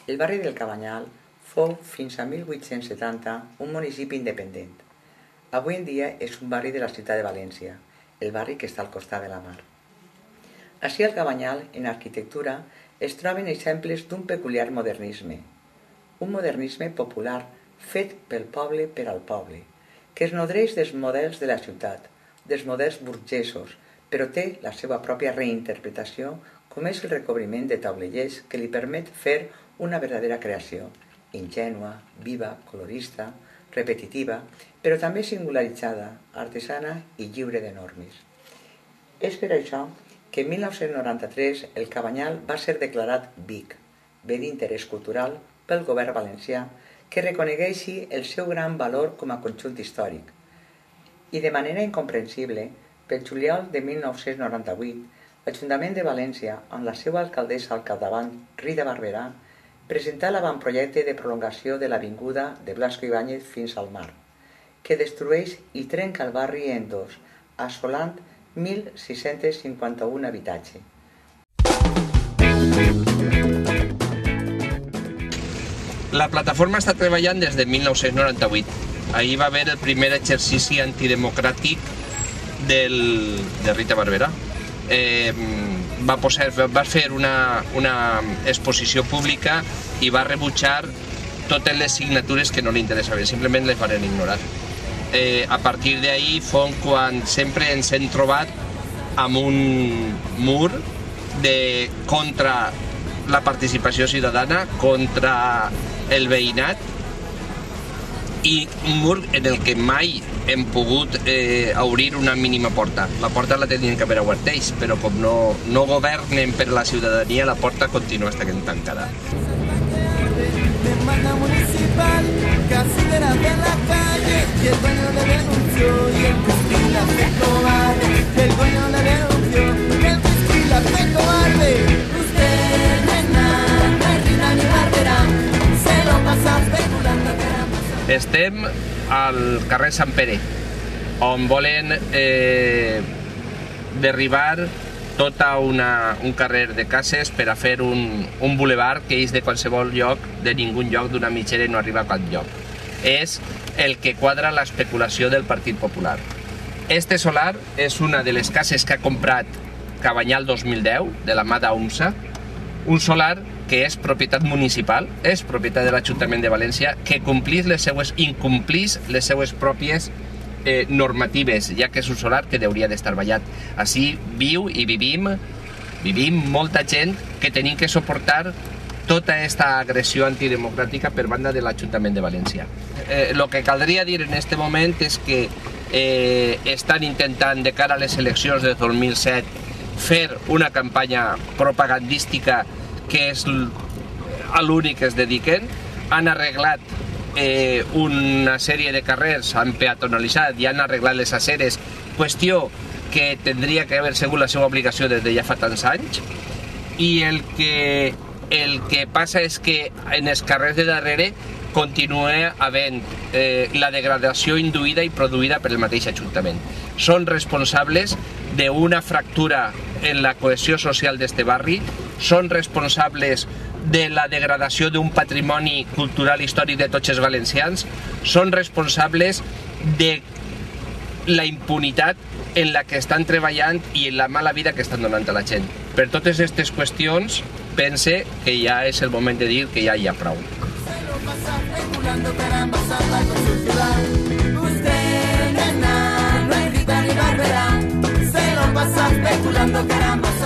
El barri del Cabanyal fou fins a 1870 un municipi independent. Avui en dia és un barri de la ciutat de València, el barri que està al costat de la mar. Ací al Cabanyal, en arquitectura, es troben exemples d'un peculiar modernisme. Un modernisme popular fet pel poble per al poble, que es nodreix dels models de la ciutat, dels models burgesos, però té la seva pròpia reinterpretació, com és el recobriment de taulellers que li permet fer una verdadera creació, ingènua, viva, colorista, repetitiva, però també singularitzada, artesana i lliure de normes. És per això que en 1993 el Cabanyal va ser declarat BIC, Bé d'Interès Cultural, pel govern valencià, que reconegueixi el seu gran valor com a conjunt històric. I de manera incomprensible, pel juliol de 1998, l'Ajuntament de València, amb la seva alcaldessa al capdavant, Rita Barberà, presentà l'avantprojecte de prolongació de l'avinguda de Blasco Ibáñez fins al mar, que destrueix i trenca el barri en dos, assolant 1.651 habitatges. La plataforma està treballant des de 1998. Ahir va haver el primer exercici antidemocràtic de Rita Barberà. Va fer una exposició pública i va rebutjar totes les signatures que no li interessaven, simplement les van ignorar. A partir d'ahir fon quan sempre ens hem trobat amb un mur contra la participació ciutadana, contra el veïnat, i un mur en el que mai hem pogut obrir una mínima porta. La porta la tenien que haver obert ells, però com no governen per la ciutadania, la porta continua estant tancada. Demanda municipal, casi de la calle, y el dueño le denunció, y el whisky la hace cobarde, el dueño le denunció, y el whisky la hace cobarde. Usted, nena, no es Rita ni Barberà, se lo pasa especulando que era más. Estem al carrer Sant Pere, on volen derribar tot un carrer de cases per a fer un bulevard que és de qualsevol lloc, de ningun lloc, d'una mitgera i no arriba a cap lloc. És el que quadra l'especulació del Partit Popular. Este solar és una de les cases que ha comprat Cabanyal 2010, de la mà d'UMSA, un solar que és propietat municipal, és propietat de l'Ajuntament de València, que incomplís les seues pròpies normatives, ja que és un solar que hauria d'estar ballat. Així viu i vivim molta gent que tenim que suportar tota aquesta agressió antidemocràtica per banda de l'Ajuntament de València. El que caldria dir en aquest moment és que estan intentant, de cara a les eleccions de 2007, fer una campanya propagandística que és a l'únic que es dediquen. Han arreglat una sèrie de carrers, han peatonalitzat i han arreglat les aceres, qüestió que tindria que haver sigut la seva obligació des de ja fa tants anys, i el que passa és que en els carrers de darrere continua havent la degradació induïda i produïda per el mateix Ajuntament. Són responsables d'una fractura en la cohesió social d'este barri, són responsables de la degradació d'un patrimoni cultural històric de tots els valencians, són responsables de la impunitat en la que estan treballant i en la mala vida que estan donant a la gent. Per totes aquestes qüestions, pense que ja és el moment de dir que ja hi ha prou. Usted, nena, no es Rita ni Barberà, se lo pasa especulando que era más